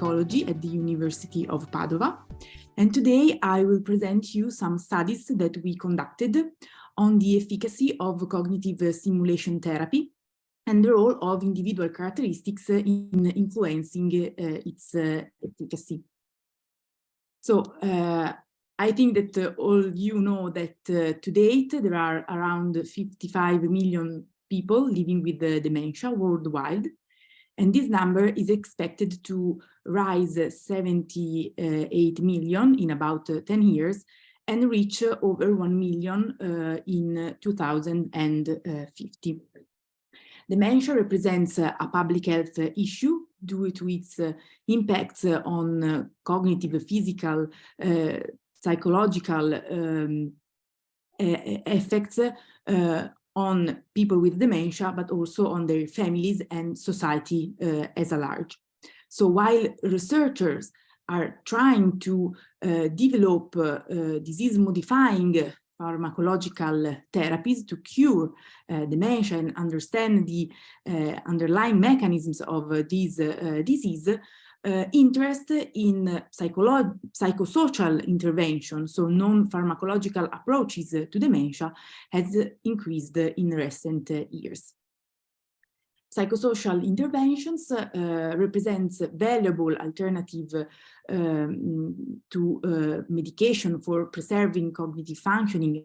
Psychology at the University of Padova. And today I will present you some studies that we conducted on the efficacy of cognitive stimulation therapy and the role of individual characteristics in influencing its efficacy. So I think that all you know that to date there are around 55 million people living with dementia worldwide, and this number is expected to rise 78 million in about 10 years and reach over 1 million in 2050. Dementia represents a public health issue due to its impacts on cognitive, physical, psychological effects on people with dementia, but also on their families and society as a large. So while researchers are trying to develop disease-modifying pharmacological therapies to cure dementia and understand the underlying mechanisms of this disease, interest in psychosocial intervention, so non-pharmacological approaches to dementia, has increased in recent years. Psychosocial interventions represents a valuable alternative to medication for preserving cognitive functioning,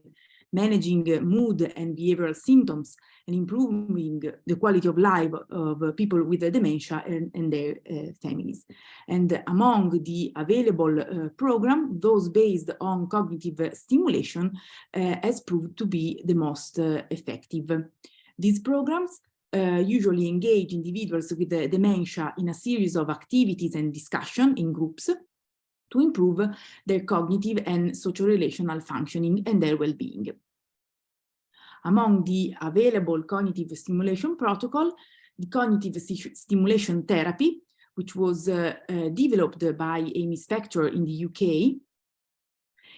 managing mood and behavioral symptoms, and improving the quality of life of people with dementia and their families. And among the available program, those based on cognitive stimulation has proved to be the most effective. These programs usually engage individuals with dementia in a series of activities and discussion in groups to improve their cognitive and socio-relational functioning and their well-being. Among the available cognitive stimulation protocol, the cognitive stimulation therapy, which was developed by Amy Spector in the UK,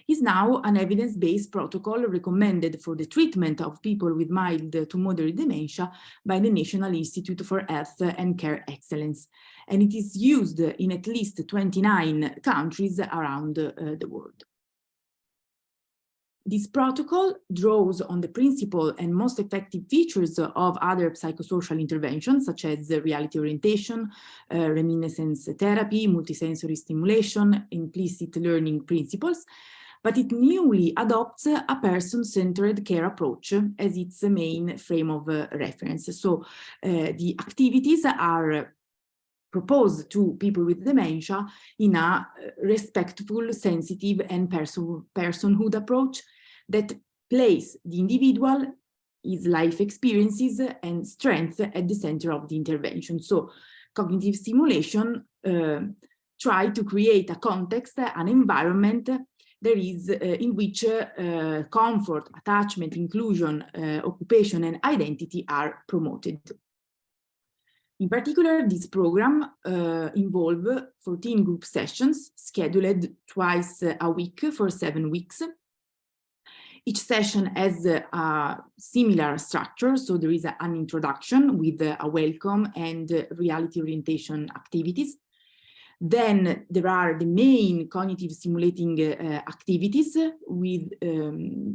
is now an evidence-based protocol recommended for the treatment of people with mild to moderate dementia by the National Institute for Health and Care Excellence, and it is used in at least 29 countries around the world. This protocol draws on the principal and most effective features of other psychosocial interventions, such as reality orientation, reminiscence therapy, multisensory stimulation, implicit learning principles, but it newly adopts a person-centered care approach as its main frame of reference. So the activities are proposed to people with dementia in a respectful, sensitive, and personhood approach that place the individual, his life experiences, and strength at the center of the intervention. So cognitive stimulation try to create a context, an environment there is in which comfort, attachment, inclusion, occupation, and identity are promoted. In particular, this program involves 14 group sessions scheduled twice a week for 7 weeks. Each session has a similar structure, so there is an introduction with a welcome and reality orientation activities. Then there are the main cognitive stimulating activities with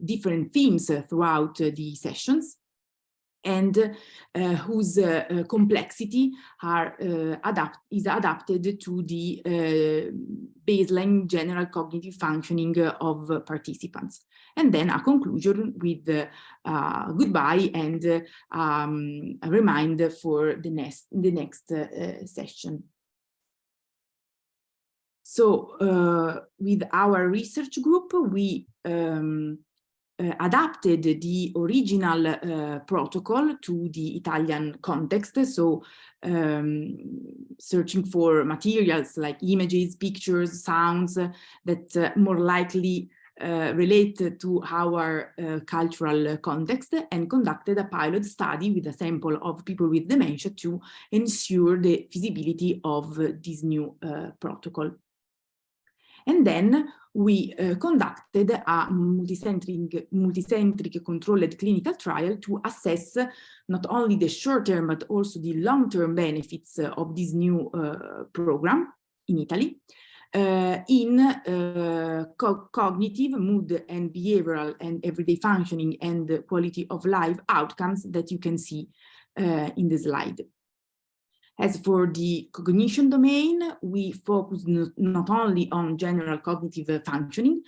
different themes throughout the sessions, and whose complexity is adapted to the baseline general cognitive functioning of participants. And then a conclusion with goodbye and a reminder for the next session. So with our research group, we adapted the original protocol to the Italian context. So searching for materials like images, pictures, sounds that more likely relate to our cultural context, and conducted a pilot study with a sample of people with dementia to ensure the feasibility of this new protocol. And then we conducted a multicentric controlled clinical trial to assess not only the short-term but also the long-term benefits of this new program. in Italy, in cognitive, mood and behavioral and everyday functioning and quality of life outcomes that you can see in the slide. As for the cognition domain, we focus not only on general cognitive functioning,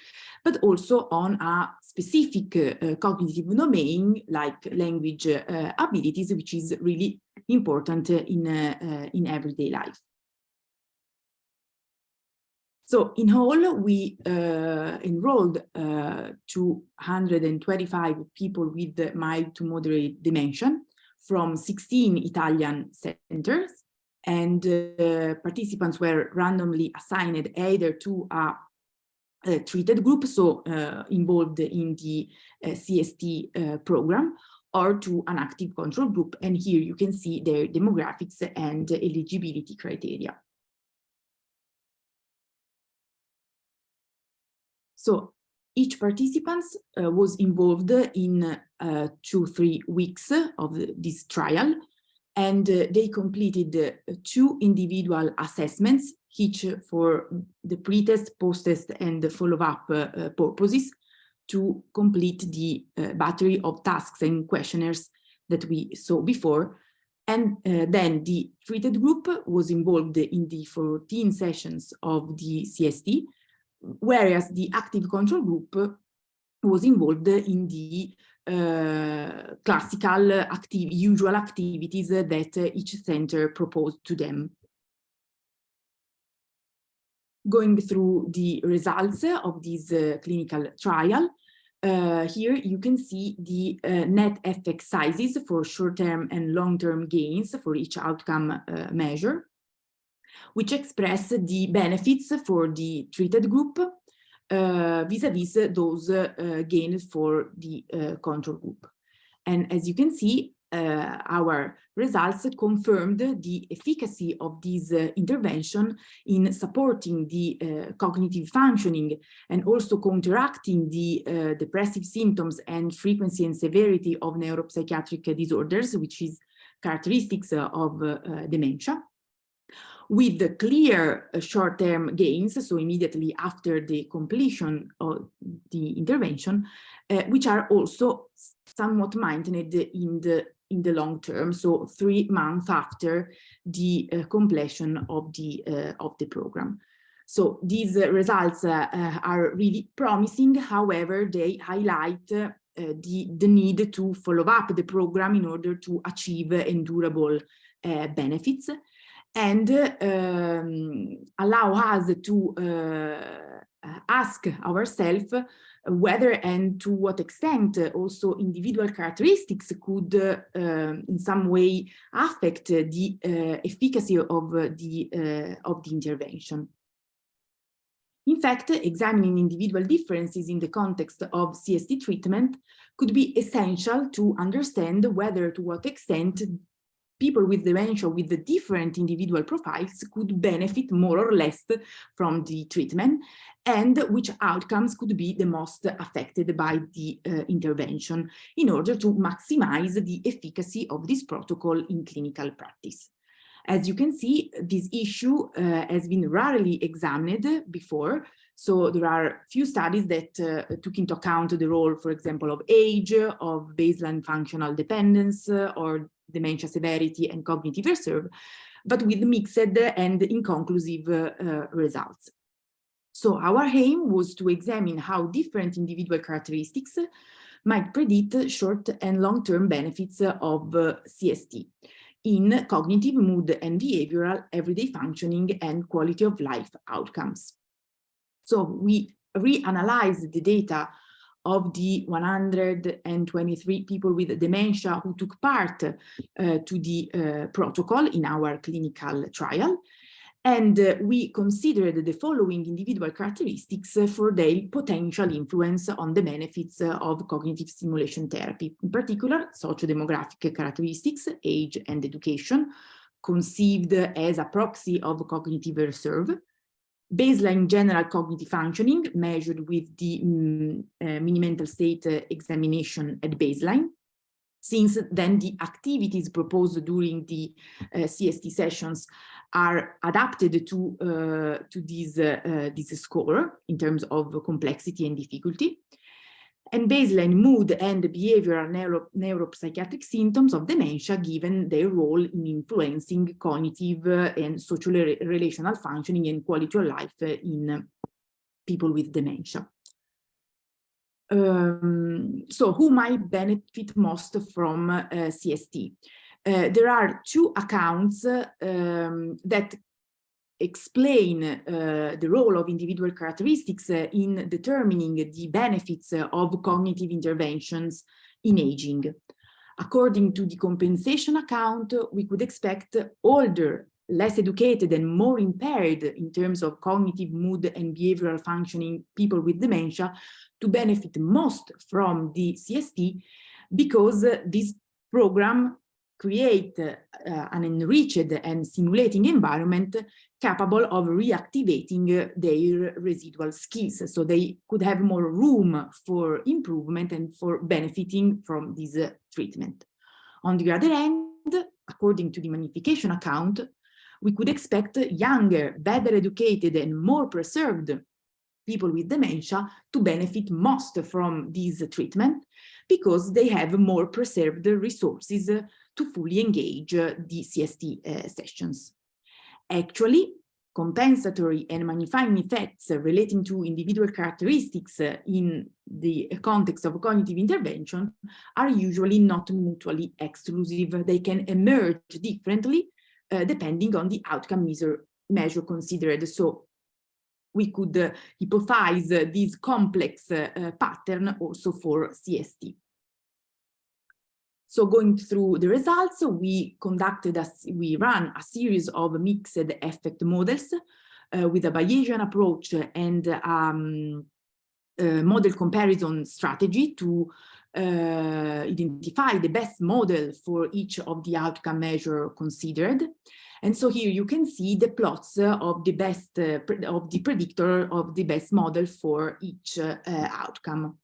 but also on a specific cognitive domain like language abilities, which is really important in everyday life. So in all, we enrolled 225 people with mild to moderate dementia from 16 Italian centers, and participants were randomly assigned either to a treated group, so involved in the CST program, or to an active control group. And here you can see their demographics and eligibility criteria. So each participant was involved in 2-3 weeks of this trial, and they completed 2 individual assessments, each for the pretest, post-test, and the follow-up purposes, to complete the battery of tasks and questionnaires that we saw before. And then the treated group was involved in the 14 sessions of the CST, whereas the active control group was involved in the classical usual activities that each center proposed to them. Going through the results of this clinical trial, here you can see the net effect sizes for short-term and long-term gains for each outcome measure, which express the benefits for the treated group vis-a-vis those gained for the control group. And as you can see, our results confirmed the efficacy of this intervention in supporting the cognitive functioning and also counteracting the depressive symptoms and frequency and severity of neuropsychiatric disorders, which is characteristics of dementia, with the clear short-term gains, so immediately after the completion of the intervention, which are also somewhat maintained in the long term, so 3 months after the completion of the program. So these results are really promising. However, they highlight the need to follow up the program in order to achieve endurable benefits, and allow us to ask ourselves whether and to what extent also individual characteristics could in some way affect the efficacy of the intervention. In fact, examining individual differences in the context of CST treatment could be essential to understand whether to what extent people with dementia with the different individual profiles could benefit more or less from the treatment, and which outcomes could be the most affected by the intervention in order to maximize the efficacy of this protocol in clinical practice. As you can see, this issue has been rarely examined before. So there are few studies that took into account the role, for example, of age, of baseline functional dependence, or dementia severity and cognitive reserve, but with mixed and inconclusive results. So our aim was to examine how different individual characteristics might predict short and long-term benefits of CST in cognitive, mood and behavioral, everyday functioning and quality of life outcomes. So we reanalyzed the data of the 123 people with dementia who took part to the protocol in our clinical trial, and we considered the following individual characteristics for their potential influence on the benefits of cognitive stimulation therapy, in particular socio-demographic characteristics, age and education, conceived as a proxy of cognitive reserve, baseline general cognitive functioning measured with the mini-mental state examination at baseline, since then the activities proposed during the CST sessions are adapted to this score in terms of complexity and difficulty. And baseline mood and behavioral neuropsychiatric symptoms of dementia, given their role in influencing cognitive and social relational functioning and quality of life in people with dementia. So who might benefit most from CST? There are two accounts that explain the role of individual characteristics in determining the benefits of cognitive interventions in aging. According to the compensation account, we could expect older, less educated and more impaired in terms of cognitive, mood and behavioral functioning people with dementia to benefit most from the CST, because this program create an enriched and stimulating environment capable of reactivating their residual skills. So they could have more room for improvement and for benefiting from this treatment. On the other hand, according to the magnification account, we could expect younger, better educated and more preserved people with dementia to benefit most from this treatment, because they have more preserved resources to fully engage the CST sessions. Actually, compensatory and magnifying effects relating to individual characteristics in the context of cognitive intervention are usually not mutually exclusive. They can emerge differently depending on the outcome measure considered. So we could hypothesize this complex pattern also for CST. So going through the results, we ran a series of mixed effect models with a Bayesian approach and model comparison strategy to identify the best model for each of the outcome measure considered. And so here you can see the plots of the best, of the predictor of the best model for each outcome.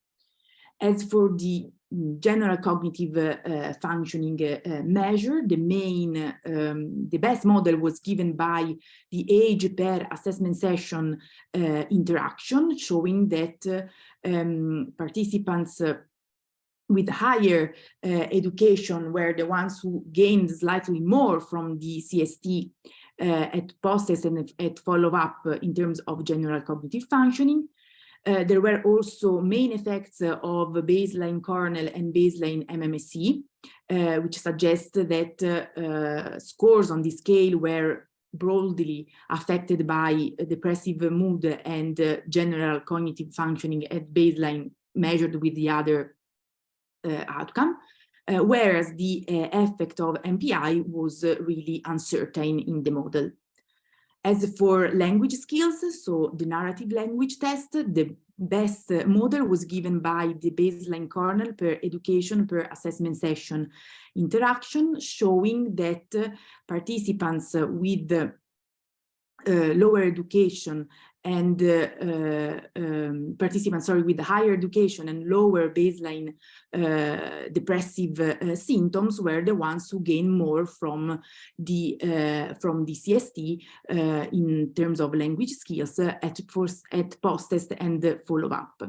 As for the general cognitive functioning measure, the best model was given by the age per assessment session interaction, showing that participants with higher education were the ones who gained slightly more from the CST at post-test and at follow-up in terms of general cognitive functioning. There were also main effects of baseline kernel and baseline MMSE, which suggest that scores on the scale were broadly affected by depressive mood and general cognitive functioning at baseline measured with the other outcome, whereas the effect of MPI was really uncertain in the model. As for language skills, so the narrative language test, the best model was given by the baseline kernel per education per assessment session interaction, showing that participants with lower education and participants, with higher education and lower baseline depressive symptoms were the ones who gain more from the CST in terms of language skills at post-test and follow-up.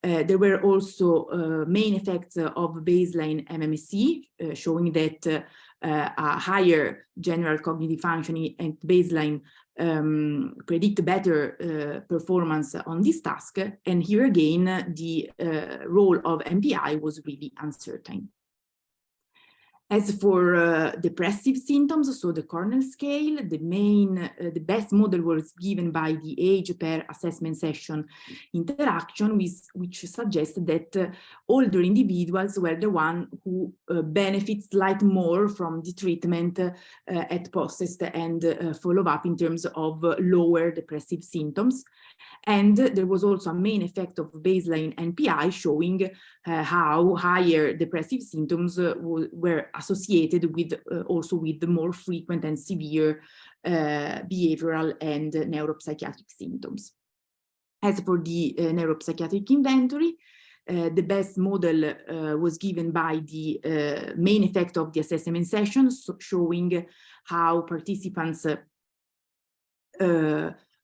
There were also main effects of baseline MMSE, showing that a higher general cognitive functioning at baseline predict better performance on this task. And here again, the role of MPI was really uncertain. As for depressive symptoms, so the kernel scale, the best model was given by the age per assessment session interaction, which suggests that older individuals were the one who benefit slightly more from the treatment at post-test and follow-up in terms of lower depressive symptoms. And there was also a main effect of baseline NPI showing how higher depressive symptoms were associated with also with the more frequent and severe behavioral and neuropsychiatric symptoms. As for the neuropsychiatric inventory, the best model was given by the main effect of the assessment session, so showing how participants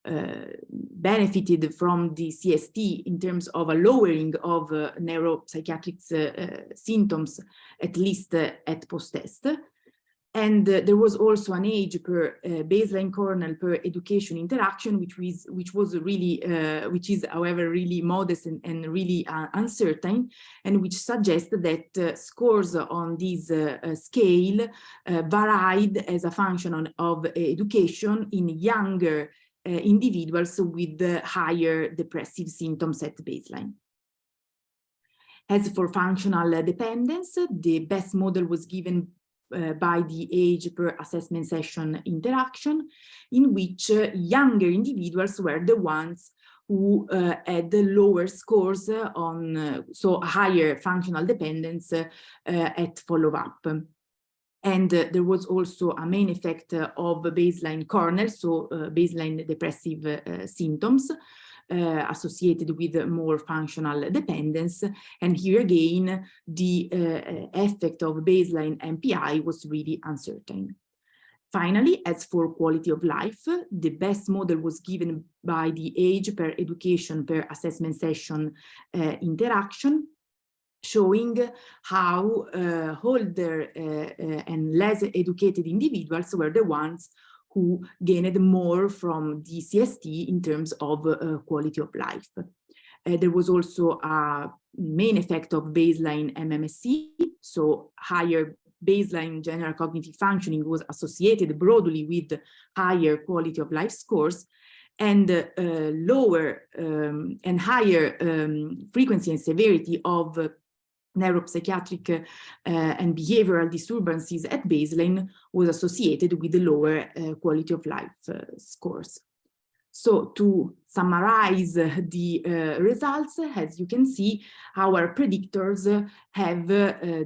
benefited from the CST in terms of a lowering of neuropsychiatric symptoms, at least at post-test. And there was also an age per baseline kernel per education interaction, which is, however, really modest and really uncertain, and which suggests that scores on this scale varied as a function of education in younger individuals with higher depressive symptoms at baseline. As for functional dependence, the best model was given by the age per assessment session interaction, in which younger individuals were the ones who had lower scores on, so higher functional dependence at follow-up. And there was also a main effect of baseline kernel, so baseline depressive symptoms associated with more functional dependence. And here again, the effect of baseline MPI was really uncertain. Finally, as for quality of life, the best model was given by the age per education per assessment session interaction, showing how older and less educated individuals were the ones who gained more from the CST in terms of quality of life. There was also a main effect of baseline MMSE, so higher baseline general cognitive functioning was associated broadly with higher quality of life scores, and lower and higher frequency and severity of neuropsychiatric and behavioral disturbances at baseline was associated with the lower quality of life scores. So to summarize the results, as you can see, our predictors have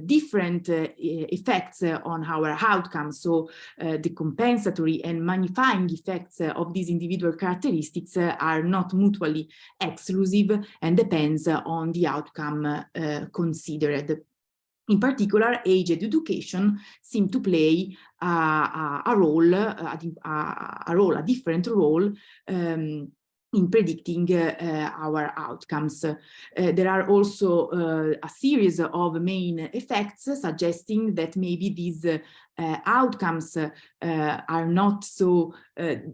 different effects on our outcomes. So the compensatory and magnifying effects of these individual characteristics are not mutually exclusive and depends on the outcome considered. In particular, age-ed education seemed to play a different role in predicting our outcomes. There are also a series of main effects suggesting that maybe these outcomes are not so,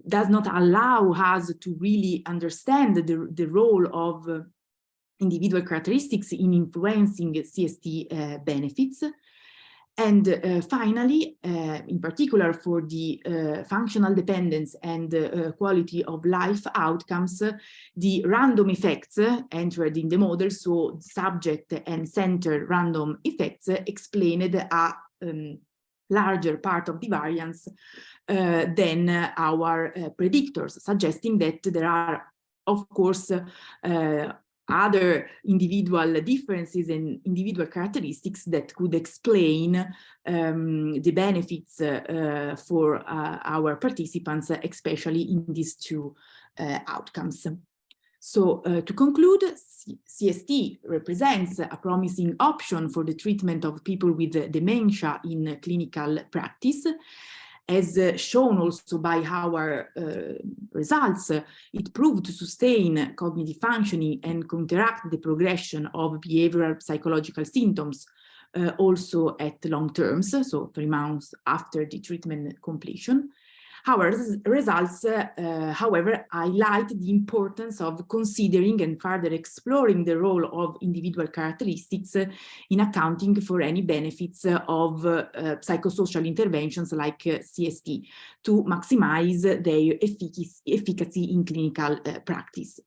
does not allow us to really understand the role of individual characteristics in influencing CST benefits. And finally, in particular for the functional dependence and quality of life outcomes, the random effects entered in the model, so subject and center random effects, explained a larger part of the variance than our predictors, suggesting that there are, of course, other individual differences and individual characteristics that could explain the benefits for our participants, especially in these two outcomes. So to conclude, CST represents a promising option for the treatment of people with dementia in clinical practice. As shown also by our results, it proved to sustain cognitive functioning and counteract the progression of behavioral psychological symptoms also at long terms, so 3 months after the treatment completion. Our results, however, highlight the importance of considering and further exploring the role of individual characteristics in accounting for any benefits of psychosocial interventions like CST to maximize their efficacy in clinical practice.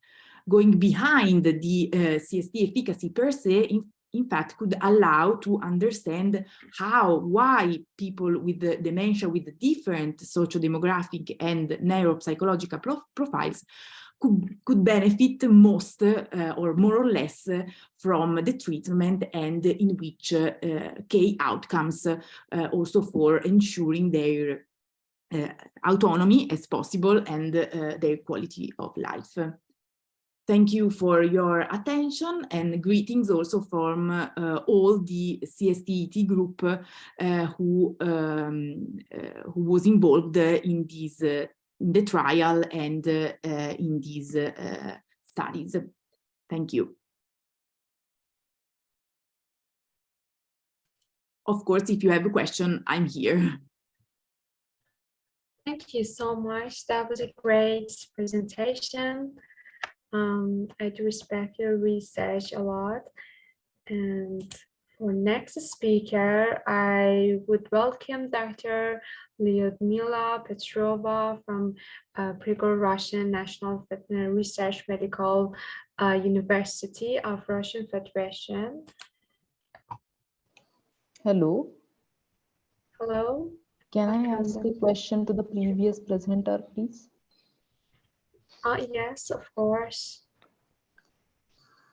Going behind the CST efficacy per se, in fact, could allow to understand why people with dementia with different socio-demographic and neuropsychological profiles could benefit most or more or less from the treatment, and in which key outcomes also for ensuring their autonomy as possible and their quality of life. Thank you for your attention, and greetings also from all the CST group who was involved in this the trial and in these studies. Thank you. Of course, if you have a question, I'm here. Thank you so much. That was a great presentation. I do respect your research a lot. And for next speaker, I would welcome Dr. Lyudmila Petrova from Russian National Veterinary Research Medical University of Russian Federation. Hello. Hello. Can I ask a question to the previous presenter, please? Yes, of course.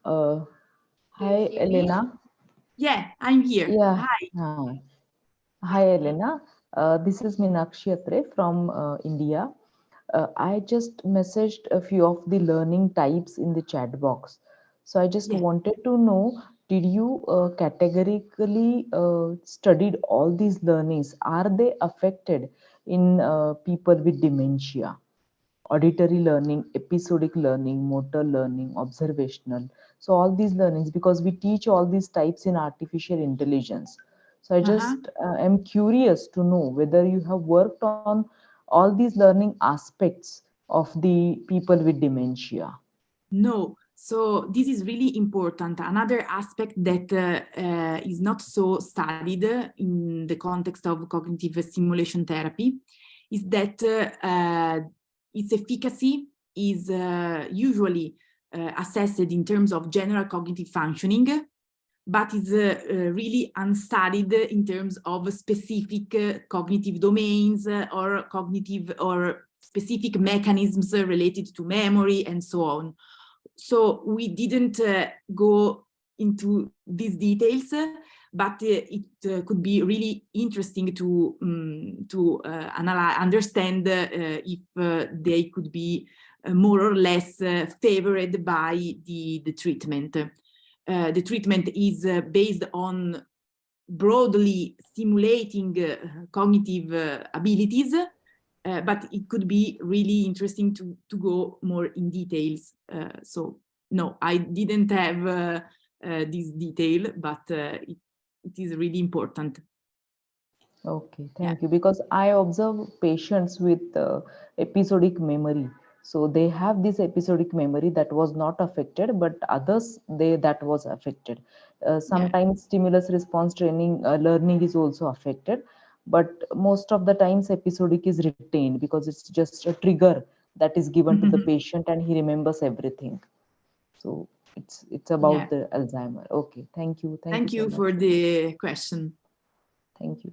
Hi, Elena. Yeah, I'm here. Yeah. Hi. Hi, Elena. This is Meenakshi Atre from India. I just messaged a few of the learning types in the chat box. So I just wanted to know, did you categorically studied all these learnings? Are they affected in people with dementia? Auditory learning, episodic learning, motor learning, observational. So all these learnings, because we teach all these types in artificial intelligence. So I just am curious to know whether you have worked on all these learning aspects of the people with dementia. No, so this is really important. Another aspect that is not so studied in the context of cognitive stimulation therapy is that its efficacy is usually assessed in terms of general cognitive functioning, but is really unstudied in terms of specific cognitive domains or cognitive or specific mechanisms related to memory and so on. So we didn't go into these details, but it could be really interesting to understand if they could be more or less favored by the treatment. The treatment is based on broadly stimulating cognitive abilities, but it could be really interesting to go more in details. So no, I didn't have this detail, but it is really important. Okay, thank you. Because I observe patients with episodic memory. So they have this episodic memory that was not affected, but others that was affected. Sometimes stimulus response training learning is also affected, but most of the times episodic is retained because it's just a trigger that is given to the patient and he remembers everything. So it's about the Alzheimer. Okay, thank you. Thank you so much for the question. Thank you.